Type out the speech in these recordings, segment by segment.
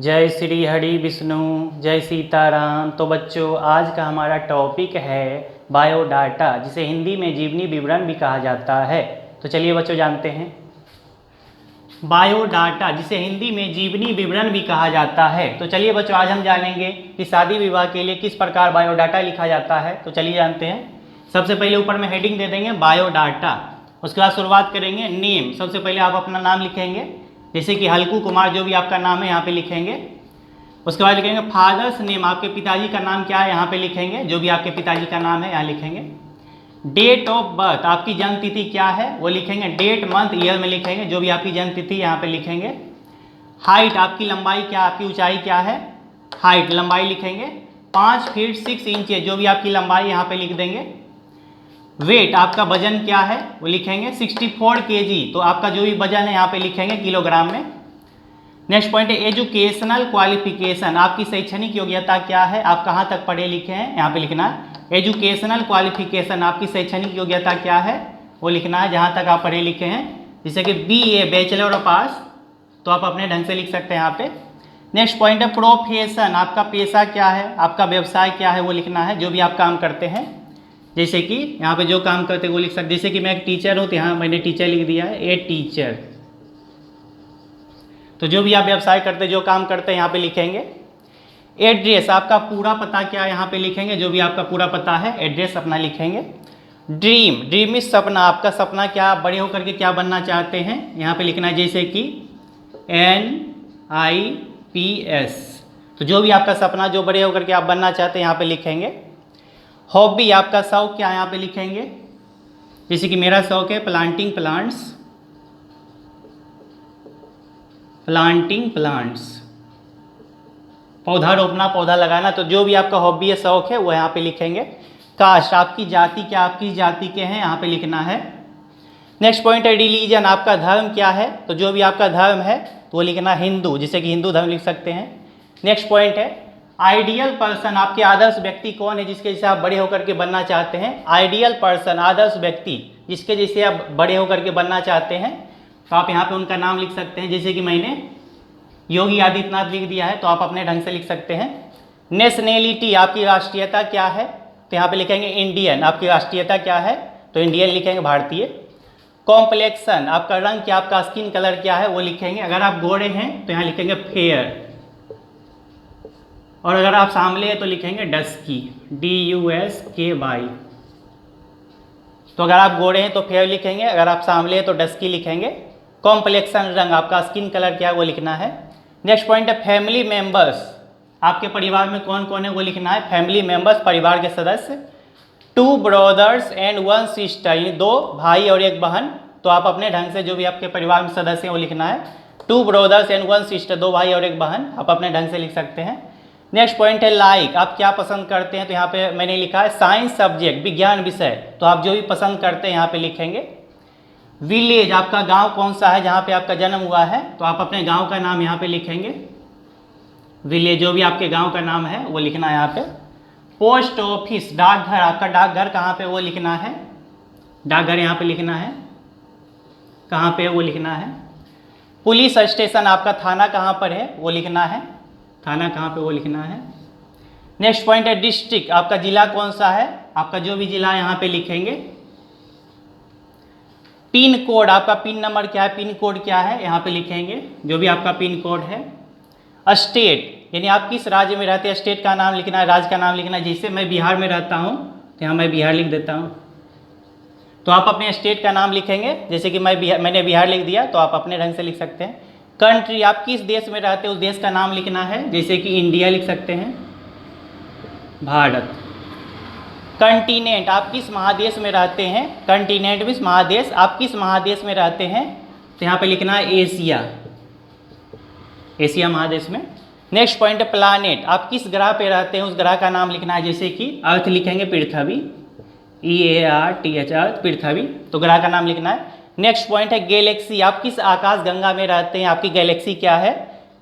जय श्री हरि विष्णु, जय सीताराम। तो बच्चों, आज का हमारा टॉपिक है बायोडाटा, जिसे हिंदी में जीवनी विवरण भी कहा जाता है। तो चलिए बच्चों जानते हैं बायोडाटा, जिसे हिंदी में जीवनी विवरण भी कहा जाता है। तो चलिए बच्चों, आज हम जानेंगे कि शादी विवाह के लिए किस प्रकार बायोडाटा लिखा जाता है। तो चलिए जानते हैं। सबसे पहले ऊपर में हेडिंग दे देंगे बायोडाटा, उसके बाद शुरुआत करेंगे नेम। सबसे पहले आप अपना नाम लिखेंगे, जैसे कि हल्कू कुमार जो भी आपका नाम है यहाँ पे लिखेंगे। उसके बाद लिखेंगे फादर्स नेम, आपके पिताजी का नाम क्या है यहाँ पे लिखेंगे, जो भी आपके पिताजी का नाम है यहाँ लिखेंगे। डेट ऑफ बर्थ, आपकी जन्म तिथि क्या है वो लिखेंगे। डेट मंथ ईयर में लिखेंगे, जो भी आपकी जन्म तिथि यहाँ पे लिखेंगे। हाइट, आपकी लंबाई क्या, आपकी ऊंचाई क्या है, हाइट लंबाई लिखेंगे। 5 फीट 6 इंच है, जो भी आपकी लंबाई यहाँ पे लिख देंगे। वेट, आपका वजन क्या है वो लिखेंगे। 64 kg, तो आपका जो भी वजन है यहाँ पे लिखेंगे किलोग्राम में। नेक्स्ट पॉइंट है एजुकेशनल क्वालिफिकेशन, आपकी शैक्षणिक योग्यता क्या है, आप कहाँ तक पढ़े लिखे हैं यहाँ पे लिखना है। एजुकेशनल क्वालिफिकेशन, आपकी शैक्षणिक योग्यता क्या है वो लिखना है, जहाँ तक आप पढ़े लिखे हैं। जैसे कि BA बैचलर ऑफ पास, तो आप अपने ढंग से लिख सकते हैं यहाँ पे। नेक्स्ट पॉइंट है प्रोफेशन, आपका पेशा क्या है, आपका व्यवसाय क्या है वो लिखना है, जो भी आप काम करते हैं। जैसे कि यहाँ पे जो काम करते हैं वो लिख सकते, जैसे कि मैं एक टीचर हूँ तो यहाँ मैंने टीचर लिख दिया है, ए टीचर। तो जो भी आप व्यवसाय करते हैं, जो काम करते हैं यहाँ पे लिखेंगे। एड्रेस, आपका पूरा पता क्या है यहाँ पे लिखेंगे, जो भी आपका पूरा पता है एड्रेस अपना लिखेंगे। ड्रीम, ड्रीम इज सपना, आपका सपना क्या, आप बड़े होकर के क्या बनना चाहते हैं यहाँ पे लिखना है, जैसे कि NIPS। तो जो भी आपका सपना, जो बड़े होकर के आप बनना चाहते हैं यहाँ पे लिखेंगे। हॉबी, आपका शौक क्या है यहाँ पे लिखेंगे, जैसे कि मेरा शौक है प्लांटिंग प्लांट्स, प्लांटिंग प्लांट्स, पौधा रोपना, पौधा लगाना। तो जो भी आपका हॉबी है, शौक है, वो यहाँ पे लिखेंगे। कास्ट, आपकी जाति क्या, आपकी जाति के हैं यहाँ पे लिखना है। नेक्स्ट पॉइंट है रिलीजन, आपका धर्म क्या है, तो जो भी आपका धर्म है तो वो लिखना हिंदू, जैसे कि हिंदू धर्म लिख सकते हैं। नेक्स्ट पॉइंट है आइडियल पर्सन, आपके आदर्श व्यक्ति कौन है, जिसके जैसे आप बड़े होकर के बनना चाहते हैं। आइडियल पर्सन, आदर्श व्यक्ति जिसके जैसे आप बड़े होकर के बनना चाहते हैं, तो आप यहाँ पे उनका नाम लिख सकते हैं। जैसे कि मैंने योगी आदित्यनाथ लिख दिया है, तो आप अपने ढंग से लिख सकते हैं। नेशनैलिटी, आपकी राष्ट्रीयता क्या है, तो यहाँ पे लिखेंगे इंडियन, आपकी राष्ट्रीयता क्या है, तो इंडियन लिखेंगे, भारतीय। कॉम्प्लेक्शन, आपका रंग क्या, आपका स्किन कलर क्या है वो लिखेंगे। अगर आप गोरे हैं तो यहाँ लिखेंगे फेयर, और अगर आप सांवले हैं तो लिखेंगे डस्की, DUSKY। तो अगर आप गोरे हैं तो फेयर लिखेंगे, अगर आप सांवले हैं तो डस्की लिखेंगे। कॉम्प्लेक्शन रंग, आपका स्किन कलर क्या है वो लिखना है। नेक्स्ट पॉइंट है फैमिली मेंबर्स, आपके परिवार में कौन कौन है वो लिखना है। फैमिली मेंबर्स, परिवार के सदस्य। 2 ब्रदर्स एंड 1 सिस्टर, यानी 2 भाई और 1 बहन। तो आप अपने ढंग से जो भी आपके परिवार में सदस्य हैं वो लिखना है। 2 ब्रदर्स एंड 1 सिस्टर, 2 भाई और 1 बहन, आप अपने ढंग से लिख सकते हैं। नेक्स्ट पॉइंट है लाइक, आप क्या पसंद करते हैं, तो यहाँ पे मैंने लिखा है साइंस सब्जेक्ट, विज्ञान विषय, तो आप जो भी पसंद करते हैं यहाँ पे लिखेंगे। विलेज, आपका गांव कौन सा है जहाँ पे आपका जन्म हुआ है, तो आप अपने गांव का नाम यहाँ पे लिखेंगे। विलेज, जो भी आपके गांव का नाम है वो लिखना है यहाँ पे। पोस्ट ऑफिस, डाकघर, आपका डाकघर कहाँ पे वो लिखना है, डाकघर यहाँ पे लिखना है, कहाँ पे वो लिखना है। पुलिस स्टेशन, आपका थाना कहाँ पर है वो लिखना है, थाना कहाँ पे वो लिखना है। नेक्स्ट पॉइंट है डिस्ट्रिक्ट, आपका जिला कौन सा है, आपका जो भी जिला यहाँ पे लिखेंगे। पिन कोड, आपका पिन नंबर क्या है, पिन कोड क्या है यहाँ पे लिखेंगे, जो भी आपका पिन कोड है। स्टेट, यानी आप किस राज्य में रहते हैं, स्टेट का नाम लिखना है, राज्य का नाम लिखना है। जैसे मैं बिहार में रहता हूँ तो यहाँ मैं बिहार लिख देता हूँ, तो आप अपने स्टेट का नाम लिखेंगे। जैसे कि मैंने बिहार लिख दिया, तो आप अपने ढंग से लिख सकते हैं। कंट्री, आप किस देश में रहते हैं उस देश का नाम लिखना है, जैसे कि इंडिया लिख सकते हैं, भारत। कंटिनेंट, आप किस महादेश में रहते हैं, कंटिनेंट मीन्स महादेश, आप किस महादेश में रहते हैं, तो यहाँ पे लिखना है एशिया, एशिया महादेश में। नेक्स्ट पॉइंट है प्लानेट, आप किस ग्रह पे रहते हैं उस ग्रह का नाम लिखना है। जैसे कि अर्थ लिखेंगे, पृथ्वी, EARTH, अर्थ, पृथ्वी, तो ग्रह का नाम लिखना है। नेक्स्ट पॉइंट है गैलेक्सी, आप किस आकाश गंगा में रहते हैं, आपकी गैलेक्सी क्या है,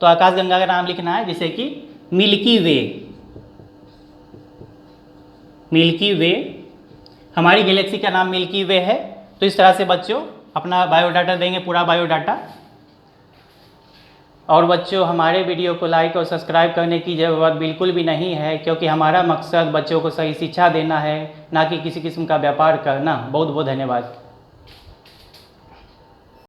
तो आकाश गंगा का नाम लिखना है। जैसे कि मिल्की वे, मिल्की वे, हमारी गैलेक्सी का नाम मिल्की वे है। तो इस तरह से बच्चों अपना बायोडाटा देंगे, पूरा बायोडाटा। और बच्चों, हमारे वीडियो को लाइक और सब्सक्राइब करने की ज़रूरत बिल्कुल भी नहीं है, क्योंकि हमारा मकसद बच्चों को सही शिक्षा देना है, ना कि किसी किस्म का व्यापार करना। बहुत बहुत धन्यवाद।